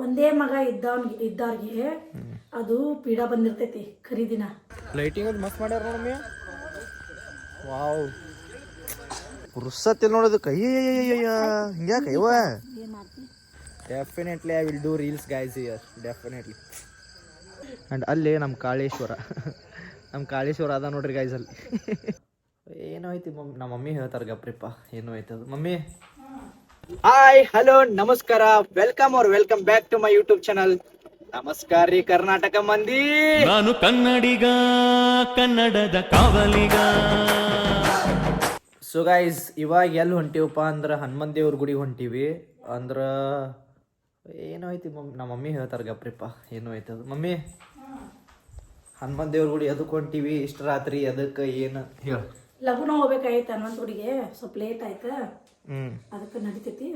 ಒಂದೇ ಮಗ ಇದ್ದವ್ರಿಗೆ ಅದು ಪೀಡಾ ಬಂದಿರ್ತೈತಿ ಖರೀದಿನ. ಲೈಟಿಂಗ್ ಅದು ಮಸ್ತ್ ಮಾಡ್ಯಾರ ನೋಡಮ್ಮಿ. ವಾವ್, ಪುರ್ಸತ್ ಇಲ್ಲ ನೋಡೋದು ಕೈ ಹಿಂಗ್ಯಾಕೆ ಇವ. Definitely I will do reels guys here, definitely. And ಅಲ್ಲಿ ನಮ್ಮ ಕಾಳೇಶ್ವರ ಅದ ನೋಡ್ರಿ ಗೈಸ್ ಅಲ್ಲಿ. ಏನೋ ಐತಿ ನಮ್ಮ ಮಮ್ಮಿ ಹೇಳ್ತಾರೆ ಗಪ್ರಿಪ್ಪ, ಏನೋ ಐತೆ ಅದು ಮಮ್ಮಿ. ಹಾಯ್ ಹಲೋ ನಮಸ್ಕಾರ, welcome back to my YouTube channel. ನಮಸ್ಕಾರ ರೀ ಕರ್ನಾಟಕ ಮಂದಿ. ನಾನು ಕನ್ನಡಿಗ, ಕನ್ನಡದ ಕಾವಲಿಗ. ಸೊ ಗೈಸ್, ಇವಾಗ ಎಲ್ಲಿ ಹೊಂಟಿವಪ್ಪ ಅಂದ್ರೆ ಹನುಮಂತ ದೇವ್ರ ಗುಡಿಗೆ ಹೊಂಟೀವಿ. ಅಂದ್ರೆ ಏನೋ ಐತಿ ನಮ್ಮ ಮಮ್ಮಿ ಹೇಳ್ತಾರೆ ಗಪ್ರಿಪ್ಪ, ಏನೋ ಐತೆ ಅದು ಮಮ್ಮಿ. ಹನುಮಂತ ದೇವ್ರ ಗುಡಿ ಅದಕ್ಕೆ ಹೊಂಟೀವಿ ಇಷ್ಟು ರಾತ್ರಿ, ಅದಕ್ಕೆ ಏನು ಹೇಳ. ಲಗುನ ಹೋಗ್ಬೇಕಾಯ್ತು ಹನುಮಂತ ಗುಡಿಗೆ, ಸ್ವಲ್ಪ ಲೇಟ್ ಆಯ್ತು. ಅದಕ್ಕೆ ನಡಿತೈತಿ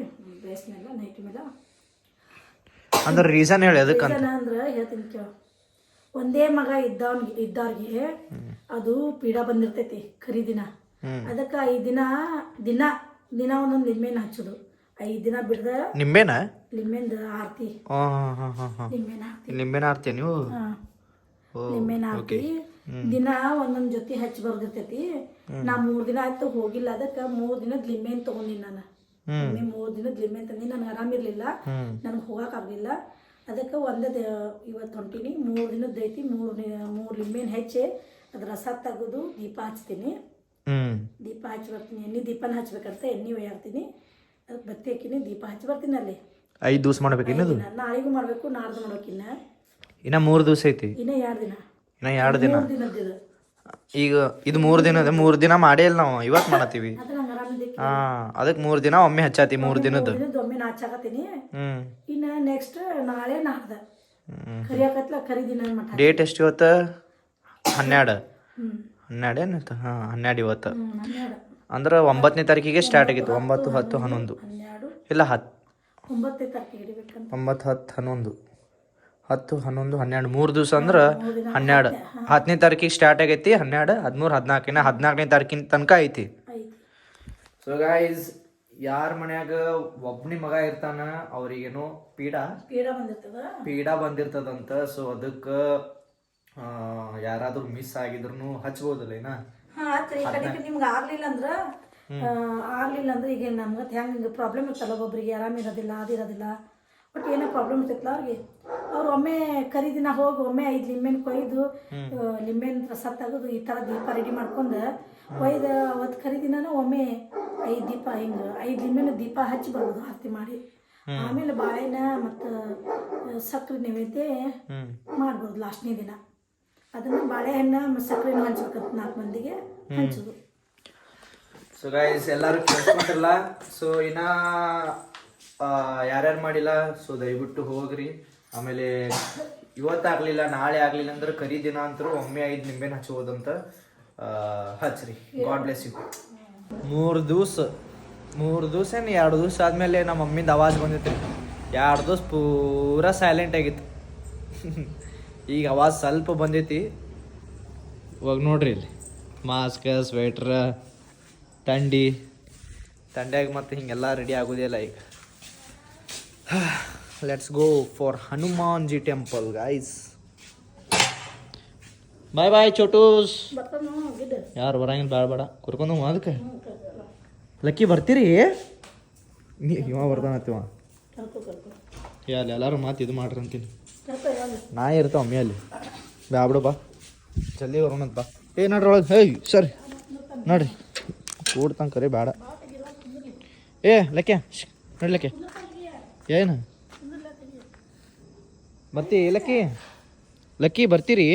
ಡ್ರೆಸ್ ಮೇಲೆ ನೈಟಿ ಮೇಲೆ. ಅಂದ್ರೆ ರೀಸನ್ ಹೇಳಿ ಅದಕ್ಕೆ ಅಂದ್ರೆ ಹೇಳ್ತೀನಿ ಕೇಳ. ಒಂದೇ ಮಗ ಇದ್ದವ್ರಿಗೆ ಅದು ಪೀಡಾ ಬಂದಿರ್ತೈತಿ ಖರೀದಿನ. ಅದಕ್ಕೆ 5 ದಿನ ಒಂದೊಂದು ಲಿಂಬೆನ ಹಚ್ಚೋದು. 5 ದಿನ ಬಿಡ್ದ ಲಿಂಬೆಂದ ಆರ್ತಿ. ಲಿಂಬೆನ ಆರ್ತಿ ನೀವು? ಲಿಂಬೆನ ಆರ್ತಿ ದಿನ ಒಂದೊಂದ್ ಜೊತೆ ಹಚ್ಚಿ ಬರ್ದಿರ್ತೈತಿ. ನಾ 3 ದಿನ ಆಯ್ತು ಹೋಗಿಲ್ಲ, ಅದಕ್ಕೆ 3 ದಿನದ ಲಿಂಬೆನ್ ತಗೊಂಡಿನಿ ನಾನು. 3 ದಿನದ ಲಿಂಬೆನ್ ತಂದಿ. ನನ್ಗೆ ಆರಾಮಿರ್ಲಿಲ್ಲ, ನನ್ಗೆ ಹೋಗಕ್ ಆಗ್ಲಿಲ್ಲ. ಅದಕ್ಕೆ ಇವತ್ತು ಹೊಂಟೀನಿ. 3 ದಿನದ ಐತಿ. 3 ಲಿಂಬೆನ್ ಹೆಚ್ಚಿ ಅದ್ರ ರಸ ತೆಗೆದು ದೀಪ ಹಚ್ತೀನಿ. ದೀಪ ಹಚ್ಚಿ ಬರ್ತೀನಿ. ಎಣ್ಣೆ ದೀಪನ ಹಚ್ಬೇಕಂತ ಎಣ್ಣೆ ಒಯ್ಯಾಡ್ತೀನಿ. ಅದಕ್ಕೆ ಬತ್ತಿ ಹಾಕಿನಿ, ದೀಪ ಹಚ್ಚಿ ಬರ್ತೀನಿ. ಅಲ್ಲಿ 5 ದಿವಸ ಮಾಡ್ಬೇಕು. ನಾಳೆಗೂ ಮಾಡ್ಬೇಕು, ನಾಡ್ದು ಮಾಡ್ಬೇಕು. ಇನ್ನ 3 ದಿವಸ ಐತಿ. ಇನ್ನ 2 ದಿನ. ಇನ್ನ 2 ದಿನ. ಈಗ ಇದು 3 ದಿನ ಮಾಡೇ ಇಲ್ಲ ನಾವು, ಇವತ್ತು ಮಾಡತ್ತೀವಿ. ಅದಕ್ಕೆ 3 ದಿನ ಒಮ್ಮೆ ಹಚ್ಚಾತಿ. 3 ದಿನದ ಒಮ್ಮೆ ಹಚ್ಚಾಕತ್ತೀನಿ. ಇನ್ನ ನೆಕ್ಸ್ಟ್ ನಾಳೆ ನಾಡ್ದ ಕರಿಯಾಕತ್ಲ ಖರೀದಿನ ಮಠ. ಡೇಟ್ ಎಷ್ಟು ಇವತ್ತು? 12 ಏನಂತ? 12 ಇವತ್ತು. ಅಂದ್ರೆ 9ನೇ ತಾರೀಕಿಗೆ ಸ್ಟಾರ್ಟ್ ಆಗಿತ್ತು. 9, 10, 11 ಇಲ್ಲ 9ನೇ ತಾರೀಕಿಗೆ ಹಿಡಿಬೇಕಂತ. 9, 10, 11 10, 11, 12 3 ದಿವಸ ಅಂದ್ರೆ 12. 10ನೇ ತಾರೀಕಿಗೆ ಸ್ಟಾರ್ಟ್ ಆಗೈತಿ. 12, 13, 14 14ನೇ ತಾರೀಕಿನ ತನಕ ಐತಿ. ಸೊ ಗೈಸ್, ಯಾರ ಮನ್ಯಾಗ ಒಬ್ಬನಿ ಮಗ ಇರ್ತಾನ ಅವ್ರಿಗೇನೋ ಪೀಡಾ ಬಂದಿರ್ತದಂತ. ಸೊ ಅದಕ್ಕೆ ಯಾರಾದ್ರೂ ಮಿಸ್ ಆಗಿದ್ರು ಹಚ್ಬೋದಲ್ಲ. ನಿಮ್ಗೆ ಆಗ್ಲಿಲ್ಲ ಅಂದ್ರೆ ಈಗ ನಮ್ಗೆ ಹೆಂಗೆ ಪ್ರಾಬ್ಲಮ್ ಇರ್ತಲ್ಲ, ಒಬ್ಬೊಬ್ರಿಗೆ ಆರಾಮಿರೋದಿಲ್ಲ, ಅದಿರೋದಿಲ್ಲ. ಬಟ್ ಏನೋ ಪ್ರಾಬ್ಲಮ್ ಇರ್ತೈತಲ್ಲ ಅವ್ರಿಗೆ, ಅವ್ರು ಒಮ್ಮೆ ಖರೀದಿನ ಹೋಗಿ ಒಮ್ಮೆ 5 ಲಿಂಬೆನ್ ಕೊಯ್ದು ಲಿಂಬೆನ್ ರಸ ತೆಗೆದು ಈ ಥರ ದೀಪ ರೆಡಿ ಮಾಡ್ಕೊಂಡು ಒಯ್ದು ಅವತ್ತು ಖರೀದಿನ ಒಮ್ಮೆ 5 ದೀಪ ಹಿಂಗೆ 5 ಲಿಂಬೆನ ದೀಪ ಹಚ್ಚಿ ಬರ್ಬೋದು ಆರತಿ ಮಾಡಿ. ಆಮೇಲೆ ಬಾಳೆನ ಮತ್ತು ಸಕ್ಕರೆ ನೈವೇದ್ಯ ಮಾಡ್ಬೋದು ಲಾಸ್ಟ್ನೇ ದಿನ. ಅದನ್ನು ಬಾಳೆಹಣ್ಣು ಮತ್ತು ಸಕ್ಕರೆನೂ ಹಂಚ್ಬೇಕಂತ 4 ಮಂದಿಗೆ ಹಂಚೋದು. ಸೊ ಗೈಸ್, ಎಲ್ಲರೂ ಕೇಳಿಸ್ಕೊಂಡ್ರಲ್ಲ. ಸೊ ಇನ್ನ ಯಾರ್ಯಾರು ಮಾಡಿಲ್ಲ, ಸೊ ದಯವಿಟ್ಟು ಹೋಗ್ರಿ. ಆಮೇಲೆ ಇವತ್ತಾಗಲಿಲ್ಲ, ನಾಳೆ ಆಗಲಿಲ್ಲ ಅಂದ್ರೆ ಖರೀದಿನ ಅಂತರೂ ಒಮ್ಮೆ 5 ಲಿಂಬೆನ ಹಚ್ಚೋದಂತ ಹಚ್ಚ್ರಿ. God bless you. 3 ದಿವಸ ಏನು 2 ದಿವಸ ಆದಮೇಲೆ ನಮ್ಮ ಮಮ್ಮಿಂದ ಆವಾಜ್ ಬಂದಿತ್ತು. 2 ದಿವಸ ಪೂರಾ ಸೈಲೆಂಟ್ ಆಗಿತ್ತು. ಈಗ ಆವಾಜ್ ಸ್ವಲ್ಪ ಬಂದೈತಿ. ಇವಾಗ ನೋಡ್ರಿ ಇಲ್ಲಿ ಮಾಸ್ಕ್, ಸ್ವೆಟ್ರ್, ಥಂಡ್ಯಾಗ ಮತ್ತೆ ಹಿಂಗೆಲ್ಲ ರೆಡಿ ಆಗೋದಿಲ್ಲ ಈಗ. Let's go for Hanumanji temple guys. Bye ಚೋಟೂಸ್. ಯಾರು ಬರಂಗಿಲ್ಲ, ಬೇಡ ಕುರ್ಕೊಂಡು ಅದಕ್ಕೆ. ಲಕ್ಕಿ ಬರ್ತೀರಿ? ಇವ ಬರ್ತಾನತ್ತಿವ. ಅಲ್ಲಿ ಎಲ್ಲರೂ ಮಾತು ಇದು ಮಾಡ್ರಿ ಅಂತೀನಿ. ನಾ ಇರ್ತಾವ ಒಮ್ಮೆ ಅಲ್ಲಿ. ಬ್ಯಾಬಿಡು ಬಾ, ಜಲ್ದಿ ಬರೋಣಂತ ಬಾ. ನೋಡ್ರಿ ಒಳಗೆ. ಹೇಯ್ ಸರಿ ನೋಡ್ರಿ, ಕೂಡ್ತಂಗೆ ಕರಿ ಬೇಡ. ಲಕ್ಕೆ ನೋಡ್ಲಕ್ಕೆ ಏನು ಬರ್ತಿ? ಲಕ್ಕಿ ಬರ್ತೀರಿ?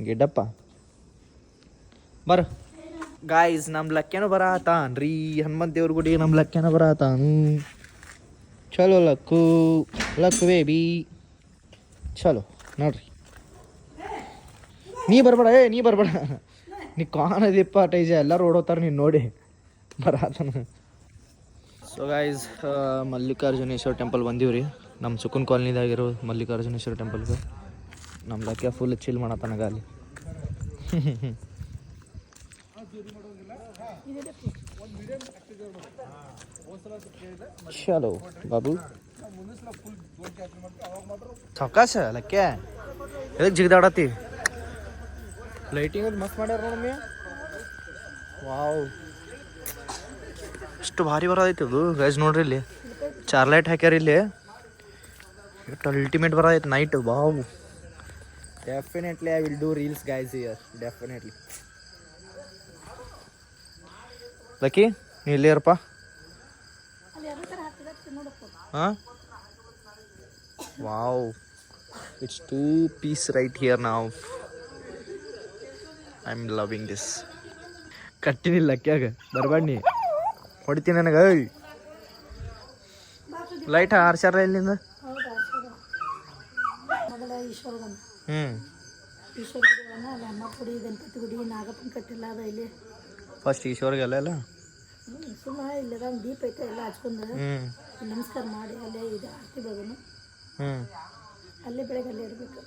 ಗಿಡ್ಡಪ್ಪ ಬರ. ಗಾಯ್ಸ್, ನಮ್ಮ ಲಕ್ಕ್ಯಾನು ಬರತಾನ್ರಿ ಹನುಮಂತ ದೇವ್ರ ಗುಡಿ. ನಮ್ಮ ಲಕ್ಕ್ಯಾನು ಬರತಾನು. ಚಲೋ ಲಕ್ಕು ಬೇಬಿ ಚಲೋ. ನೋಡ್ರಿ, ನೀ ಬರ್ಬೇಡ ನೀ ಕಾಣದಿಪ್ಪ ಟೈಜ. ಎಲ್ಲರೂ ಓಡೋತಾರ ನೀನು ನೋಡಿ ಬರತಾನ. ಸೊ ಗೈಸ್, ಮಲ್ಲಿಕಾರ್ಜುನೇಶ್ವರ ಟೆಂಪಲ್ ಬಂದೀವ್ರಿ. ನಮ್ಮ ಸುಕುನ್ ಕಾಲನಿದಾಗಿರೋ ಮಲ್ಲಿಕಾರ್ಜುನೇಶ್ವರ ಟೆಂಪಲ್ಗೆ. ನಮ್ಮ ಲಕ್ಕ್ಯ ಫುಲ್ ಚಿಲ್ ಮಾಡತ್ತಾನಾಗ ಅಲ್ಲಿ. ಚಲೋ ಬಾಬು. ಸಾವಕಾಶ ಲಕ್ಕೆ ಎದಕ್ಕೆ ಜಿಗ್ದಾಡತ್ತಿ ಲೈಟಿಂಗ್ ಅದು ಮಸ್ತ್ ಮಾಡ್ಯಾರ ನೋಡಮ್ಮಿ ವಾವ್ ಎಷ್ಟು ಭಾರಿ ಬರೋದೈತಿ ಅದು ಗೈಸ್ ನೋಡ್ರಿ ಇಲ್ಲಿ 4 ಲೈಟ್ ಹಾಕ್ಯಾರ ಇಲ್ಲಿ ಎಷ್ಟು ಅಲ್ಟಿಮೇಟ್ ಬರೋದೈತಿ night wow definitely I will do reels guys here definitely lucky ನೀ ಇಲ್ಲೇ ಇರಪ್ಪ ಹಾಂ wow it's 2 piece right here ನಾವು ಐ ಆಮ್ ಲವಿಂಗ್ ದಿಸ್ ಕಟ್ಟಿನಿಲ್ಲ ಲಕ್ಕ್ಯಾಗ ಬರ್ಬೇಡ ನೀ ಹೊಡಿತೀನಿ ನನಗೆ ಲೈಟ್ ಹಾರ್ಸ್ಯಾರ ಇಲ್ಲಿಂದ ಮೊದಲ ಈಶ್ವರಗನ ಹ್ಞೂ ಈಶ್ವರ ಗುಡಿವನ ಅಲ್ಲಿ ಅಮ್ಮ ಗುಡಿ ಗಣಪತಿ ಗುಡಿ ನಾಗಪ್ಪನ ಕಟ್ಟಿಲ್ಲ ಅದ ಇಲ್ಲಿ ಫಸ್ಟ್ ಈಶ್ವರ್ಗೆಲ್ಲ ಎಲ್ಲ ಸುಮ್ಮನೆ ಇಲ್ಲದ ಒಂದು ದೀಪ ಐತೆ ಎಲ್ಲ ಹಚ್ಕೊಂಡು ನಮಸ್ಕಾರ ಮಾಡಿ ಅಲ್ಲೇ ಇದು ಆರತಿ ಬಗನು ಅಲ್ಲೇ ಬೆಳಗ್ಗೆ ಅಲ್ಲೇ ಇರಬೇಕು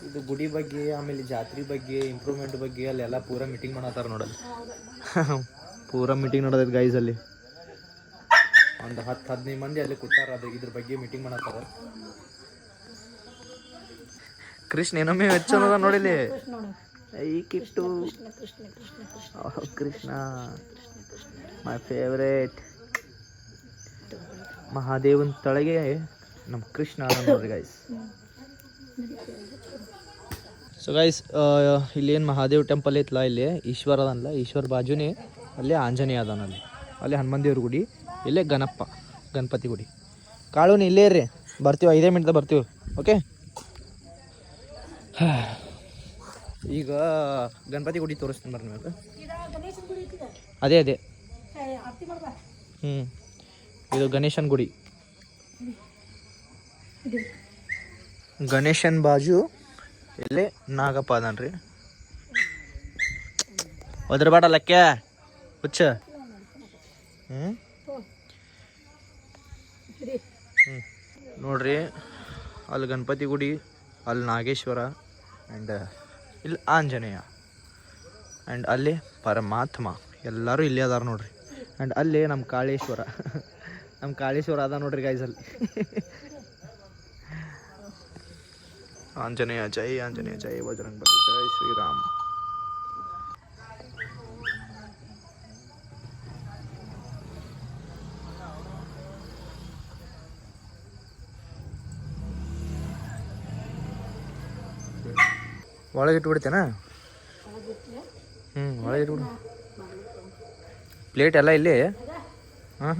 ಇದು ಗುಡಿ ಬಗ್ಗೆ ಆಮೇಲೆ ಜಾತ್ರೆ ಬಗ್ಗೆ ಇಂಪ್ರೂವ್ಮೆಂಟ್ ಬಗ್ಗೆ ಅಲ್ಲೆಲ್ಲ ಪೂರ ಮೀಟಿಂಗ್ ಮಾಡತ್ತಾರ ನೋಡಲ್ಲ ಪೂರ ಮೀಟಿಂಗ್ ನೋಡೋದೈತೆ ಗೈಸ್ ಅಲ್ಲಿ ಒಂದು 10-15 ಮಂದಿ ಅಲ್ಲಿ ಕೂತಾರ ಅದು ಇದ್ರ ಬಗ್ಗೆ ಮೀಟಿಂಗ್ ಮಾಡತ್ತಾರ ಕೃಷ್ಣ ಏನೊಮ್ಮೆ ಹೆಚ್ಚದ ನೋಡಿಲಿ ಈ ಕಿಟ್ಟು ಕೃಷ್ಣ ಮೈ ಫೇವ್ರೇಟ್ ಮಹಾದೇವನ್ ತಳಗೆ ನಮ್ಮ ಕೃಷ್ಣ ಅದ ನೋಡ್ರಿ ಗೈಸ್ ಸೊ ಗೈಸ್ ಇಲ್ಲೇನು ಮಹಾದೇವ್ ಟೆಂಪಲ್ ಐತಲ್ಲ ಇಲ್ಲಿ ಈಶ್ವರ ಅದನಲ್ಲ ಈಶ್ವರ ಬಾಜುನೇ ಅಲ್ಲೇ ಆಂಜನೇಯ ಅದಾನಲ್ಲಿ ಅಲ್ಲಿ ಹನುಮಂತ ದೇವ್ರ ಗುಡಿ ಇಲ್ಲೇ ಗಣಪತಿ ಗುಡಿ ಕಾಳು ಇಲ್ಲೇ ಇರ್ರಿ ಬರ್ತೀವಿ 5 ಮಿನಿಟ್ದಾಗ ಬರ್ತೀವಿ ಓಕೆ ಈಗ ಗಣಪತಿ ಗುಡಿ ತೋರಿಸ್ತೀನಿ ಬರ್ರಿ ನಿಮಗೆ ಅದೇ ಇದು ಗಣೇಶನ್ ಗುಡಿ ಗಣೇಶನ್ ಬಾಜು ಇಲ್ಲೇ ನಾಗಪ್ಪ ಅದನ್ರಿ ಒದ್ರ ಬಾಡ ಲಕ್ಕೆ ಹುಚ್ಚ ನೋಡ್ರಿ ಅಲ್ಲಿ ಗಣಪತಿ ಗುಡಿ ಅಲ್ಲಿ ನಾಗೇಶ್ವರ ಆ್ಯಂಡ್ ಇಲ್ಲಿ ಆಂಜನೇಯ ಆ್ಯಂಡ್ ಅಲ್ಲಿ ಪರಮಾತ್ಮ ಎಲ್ಲರೂ ಇಲ್ಲೇ ಅದಾರ ನೋಡ್ರಿ ಆ್ಯಂಡ್ ಅಲ್ಲಿ ನಮ್ಮ ಕಾಳೇಶ್ವರ ಅದ ನೋಡ್ರಿ ಗೈಸ್ ಅಲ್ಲಿ ಆಂಜನೇಯ ಜೈ ಬಜರಂಗ ಬಲಿ ಜೈ ಶ್ರೀರಾಮ್ ಒಳಗೆ ಇಟ್ಬಿಡ್ತೇನಾ ಒಳಗೆ ಇಟ್ಬಿಡು ಪ್ಲೇಟ್ ಎಲ್ಲ ಇಲ್ಲಿ ಹಾಂ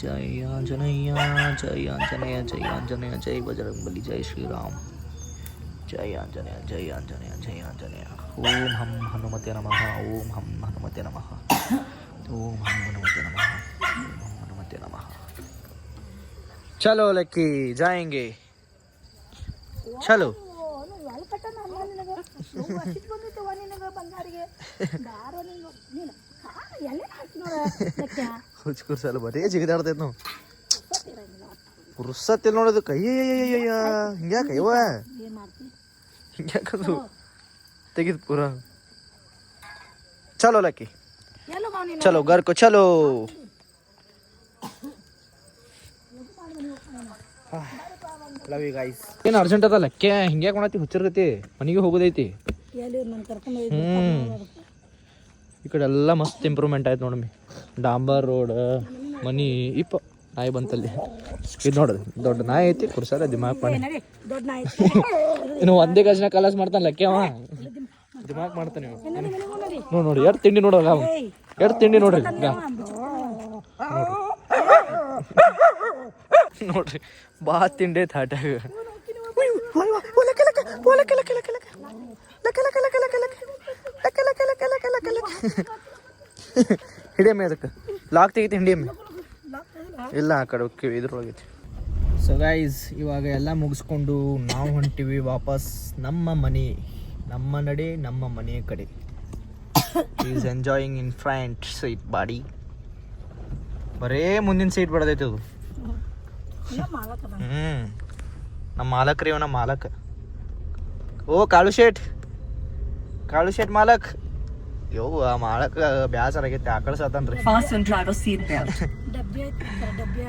ಜೈ ಆಂಜನೇಯ ಜೈ ಬಜರಂಗ ಬಲಿ ಜೈ ಶ್ರೀರಾಮ್ ಜೈ ಆಂಜನೇಯ ಓಂ ಹಂ ಹನುಮತೆ ನಮಃ ಓಂ ಹಂ ಹನುಮತೆ ನಮಃ ಓಂ ಹಂ ಹನುಮತೆ ನಮಃ ಚಲೋ ಲಕ್ಕಿ ಜಾಯಂಗೆ ಚಲೋ ಹುಚ್ಕುರ್ಸಲ್ಲ ಬರೀ ಜಿಗಿದಾಡ್ತೈತ್ ನಾವು ಪುರ್ಸತ್ತಿಲ್ ನೋಡೋದು ಕೈ ಹಿಂಗ್ಯಾಕೈವ ಹಿಂಗ್ಯಾಕದು ತೆಗಿದ್ ಪೂರ ಚಲೋ ಲಕ್ಕಿ ಚಲೋ ಗರ್ಕೋ ಚಲೋ ಲವ್ ಯು ಗೈಸ್ ಏನು ಅರ್ಜೆಂಟ್ ಅದ ಲಕ್ಕೆ ಹಿಂಗ್ಯಾಕೆ ಮಾಡತ್ತಿ ಹುಚ್ಚಿರ್ತೈತಿ ಮನೆಗೆ ಹೋಗೋದೈತಿ ಈ ಕಡೆ ಎಲ್ಲ ಮಸ್ತ್ ಇಂಪ್ರೂವ್ಮೆಂಟ್ ಆಯ್ತು ನೋಡಮ್ಮಿ ಡಾಂಬರ್ ರೋಡ್ ಮನಿ ಇಪ್ಪ ನಾಯಿ ಬಂತಲ್ಲಿ ಇದು ನೋಡ್ರಿ ದೊಡ್ಡ ನಾಯಿ ಐತಿ ಕುರ್ಸಾರ ದಿಮಾಕ್ ಮಾಡಿ ಇನ್ನು ಒಂದೇ ಗಜನ ಕಲಾಸ್ ಮಾಡ್ತಾನೆ ಲಕ್ಕೆ ಅವ ದಿಮಾಕ್ ಮಾಡ್ತಾನೆ ನೋಡಿ ಎರಡು ತಿಂಡಿ ನೋಡಲ್ಲ ಅವ ಎರಡು ತಿಂಡಿ ನೋಡ್ರಿ ನೋಡ್ರಿ ಬಾ ತಿಂಡಿ ತಾಟ್ಯಾಗ ಹಿಡಿಯಮ್ಮೆ ಅದಕ್ಕೆ ಲಾಕ್ ತೆಗಿತಿ ಹಿಡಿಯಮ್ಮೆ ಇಲ್ಲ ಆ ಕಡೆ ಇದ್ರೊಳಗೈತಿ ಸೊ ಗೈಸ್ ಇವಾಗ ಎಲ್ಲ ಮುಗಿಸ್ಕೊಂಡು ನಾವು ಹೊಂಟಿವಿ ವಾಪಸ್ ನಮ್ಮ ನಡೆ ನಮ್ಮ ಮನೆಯ ಕಡೆ is enjoying in front seat body ಬರೇ ಮುಂದಿನ ಸೀಟ್ ಬಿಡದೈತಿ ಅದು ನಮ್ಮ ಮಾಲಕ್ರಿ ನಮ್ಮ ಮಾಲಕ್ ಓ ಕಾಳು ಶೇಟ್ ಕಾಳು ಶೆಟ್ ಮಾಲಕ್ ಯವ್ವ ಮಾಲಕ್ ಬ್ಯಾಸರ ಆಗೈತಿ ಆಕಳ ಸಾತನ್ರಿ Fasten driver seat belt. ಡಬ್ಬಿ ಐತಿ ಡಬ್ಬಿ